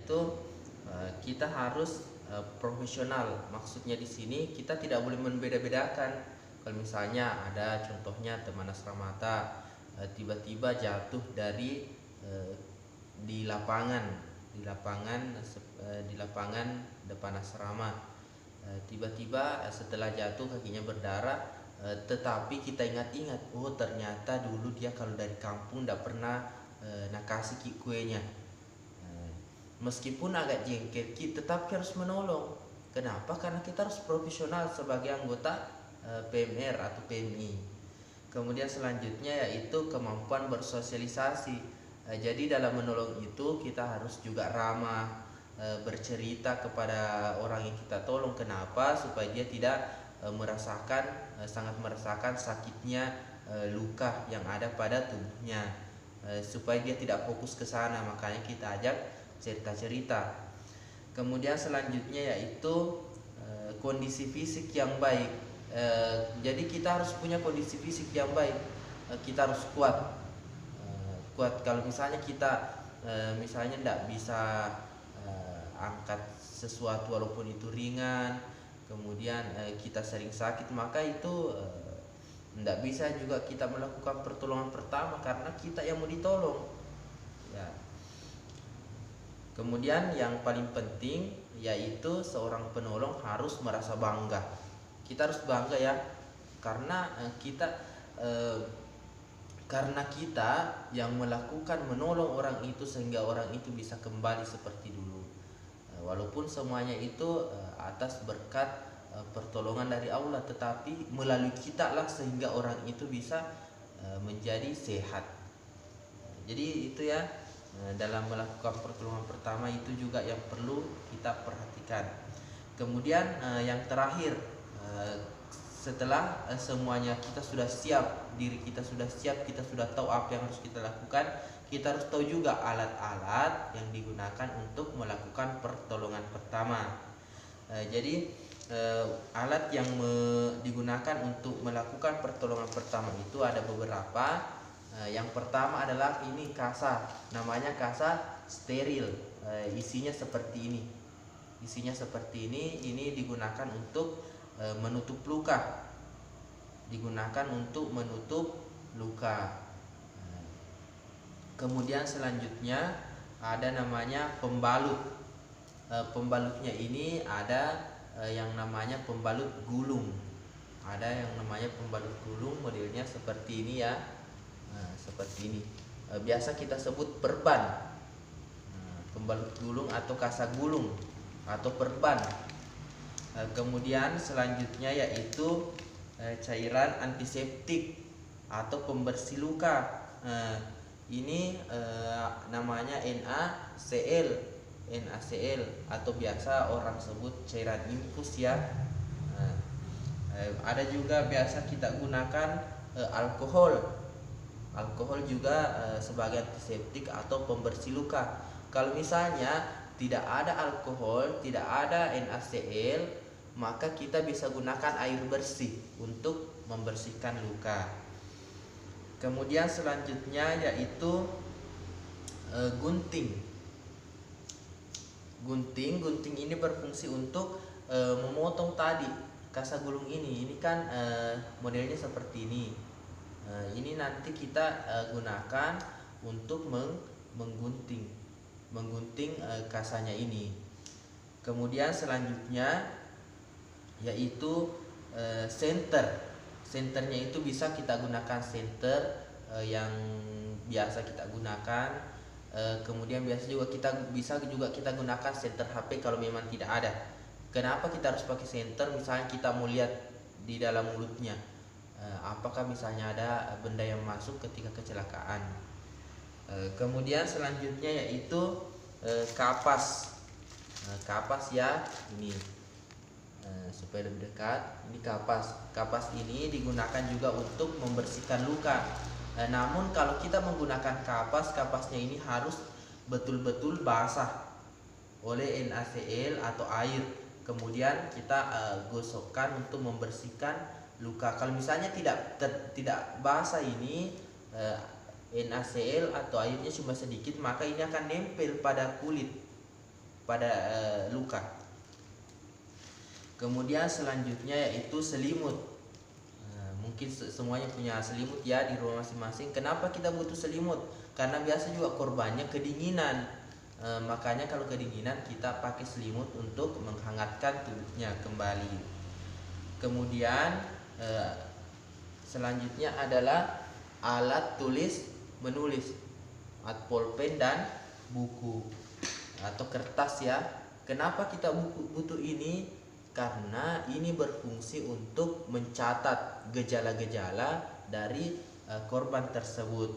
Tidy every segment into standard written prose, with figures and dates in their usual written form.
yaitu kita harus profesional. Maksudnya di sini kita tidak boleh membeda-bedakan. Kalau misalnya ada contohnya teman asramata tiba-tiba jatuh dari di lapangan di lapangan depan asrama, tiba-tiba setelah jatuh kakinya berdarah, tetapi kita ingat-ingat, oh ternyata dulu dia kalau dari kampung tidak pernah nakasi kuenya. Meskipun agak jengkel, kita tetap harus menolong. Kenapa? Karena kita harus profesional sebagai anggota PMR atau PMI. Kemudian selanjutnya yaitu kemampuan bersosialisasi. Jadi dalam menolong itu kita harus juga ramah, bercerita kepada orang yang kita tolong. Kenapa? Supaya dia tidak sangat merasakan sakitnya luka yang ada pada tubuhnya, supaya dia tidak fokus ke sana. Makanya kita ajak cerita-cerita. Kemudian selanjutnya yaitu kondisi fisik yang baik. Jadi kita harus punya kondisi fisik yang baik. Kita harus kuat. Kalau misalnya kita misalnya tidak bisa angkat sesuatu walaupun itu ringan, kemudian kita sering sakit, maka itu tidak bisa juga kita melakukan pertolongan pertama karena kita yang mau ditolong ya. Kemudian yang paling penting yaitu seorang penolong harus merasa bangga. Kita harus bangga ya, karena kita yang melakukan menolong orang itu sehingga orang itu bisa kembali seperti dulu. Walaupun semuanya itu atas berkat pertolongan dari Allah, tetapi melalui kita lah sehingga orang itu bisa menjadi sehat. Jadi itu ya, dalam melakukan pertolongan pertama itu juga yang perlu kita perhatikan. Kemudian yang terakhir, setelah semuanya kita sudah siap, diri kita sudah siap, kita sudah tahu apa yang harus kita lakukan, kita harus tahu juga alat-alat yang digunakan untuk melakukan pertolongan pertama. Jadi alat yang digunakan untuk melakukan pertolongan pertama itu ada beberapa. Yang pertama adalah ini kasa, namanya kasa steril. Isinya seperti ini. Ini digunakan untuk menutup luka. Kemudian selanjutnya ada namanya pembalut. Pembalutnya ini ada yang namanya pembalut gulung. Modelnya seperti ini ya. Seperti ini. Biasa kita sebut perban. Pembalut gulung atau kasa gulung atau perban. Kemudian selanjutnya yaitu cairan antiseptik atau pembersih luka. Ini namanya NaCl atau biasa orang sebut cairan infus ya. Ada juga biasa kita gunakan alkohol juga sebagai antiseptik atau pembersih luka. Kalau misalnya tidak ada alkohol, tidak ada NaCl, maka kita bisa gunakan air bersih untuk membersihkan luka. Kemudian selanjutnya yaitu gunting. Gunting ini berfungsi untuk memotong tadi kasa gulung ini. Ini kan modelnya seperti ini. Ini nanti kita gunakan untuk menggunting kasanya ini. Kemudian selanjutnya yaitu senternya itu bisa kita gunakan senter yang biasa kita gunakan. Kemudian bisa juga kita gunakan senter HP kalau memang tidak ada. Kenapa kita harus pakai senter? Misalnya kita mau lihat di dalam mulutnya, apakah misalnya ada benda yang masuk ketika kecelakaan. Kemudian selanjutnya yaitu kapas. Kapas ya, ini supaya lebih dekat. Ini kapas ini digunakan juga untuk membersihkan luka. Namun kalau kita menggunakan kapasnya ini harus betul-betul basah oleh NaCl atau air. Kemudian kita gosokkan untuk membersihkan luka. Kalau misalnya tidak basah ini, NaCl atau airnya cuma sedikit, maka ini akan nempel pada kulit. pada luka. Kemudian selanjutnya yaitu selimut. Mungkin semuanya punya selimut ya di rumah masing-masing. Kenapa kita butuh selimut? Karena biasa juga korbannya kedinginan. Makanya kalau kedinginan kita pakai selimut untuk menghangatkan tubuhnya kembali. Kemudian selanjutnya adalah alat tulis menulis, pulpen dan buku atau kertas ya. Kenapa kita butuh ini? Karena ini berfungsi untuk mencatat gejala-gejala dari korban tersebut.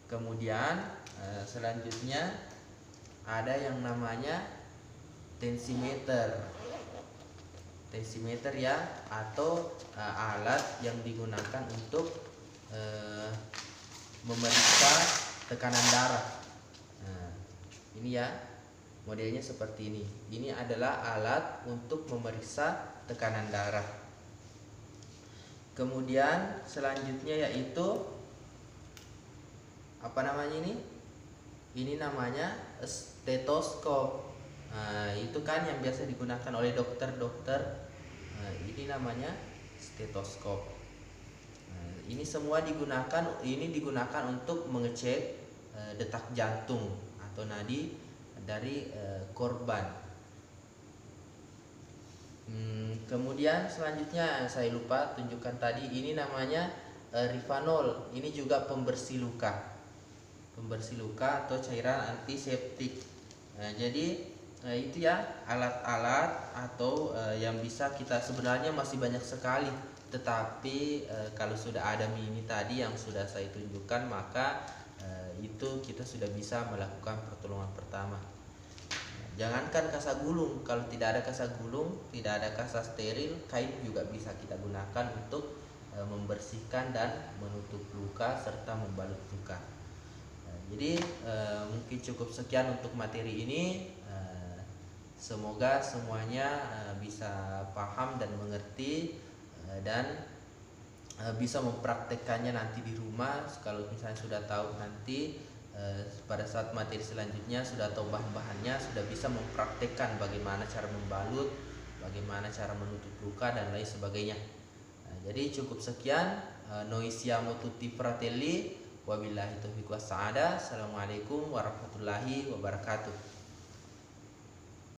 Kemudian selanjutnya ada yang namanya tensimeter. Tensimeter ya, atau alat yang digunakan untuk memeriksa tekanan darah. Ini ya, modelnya seperti ini. Ini adalah alat untuk memeriksa tekanan darah. Kemudian selanjutnya yaitu apa namanya ini? Ini namanya stetoskop. Itu kan yang biasa digunakan oleh dokter-dokter. Ini namanya stetoskop. Ini semua digunakan untuk mengecek detak jantung atau nadi dari korban. Kemudian selanjutnya saya lupa tunjukkan tadi, ini namanya Rivanol. Ini juga pembersih luka atau cairan antiseptik. Jadi itu ya alat-alat atau yang bisa kita, sebenarnya masih banyak sekali, tetapi kalau sudah ada mini tadi yang sudah saya tunjukkan, maka itu kita sudah bisa melakukan pertolongan pertama. Jangankan kasa gulung, kalau tidak ada kasa gulung, tidak ada kasa steril, kain juga bisa kita gunakan untuk membersihkan dan menutup luka serta membalut luka. Jadi mungkin cukup sekian untuk materi ini. Semoga semuanya bisa paham dan mengerti dan bisa mempraktekkannya nanti di rumah. Kalau misalnya sudah tahu, nanti pada saat materi selanjutnya sudah tahu bahan-bahannya, sudah bisa mempraktekkan bagaimana cara membalut, bagaimana cara menutup luka dan lain sebagainya. Jadi cukup sekian. Noi siamo tutti fratelli, wabillahi taufiq was sa'adah. Assalamualaikum warahmatullahi wabarakatuh.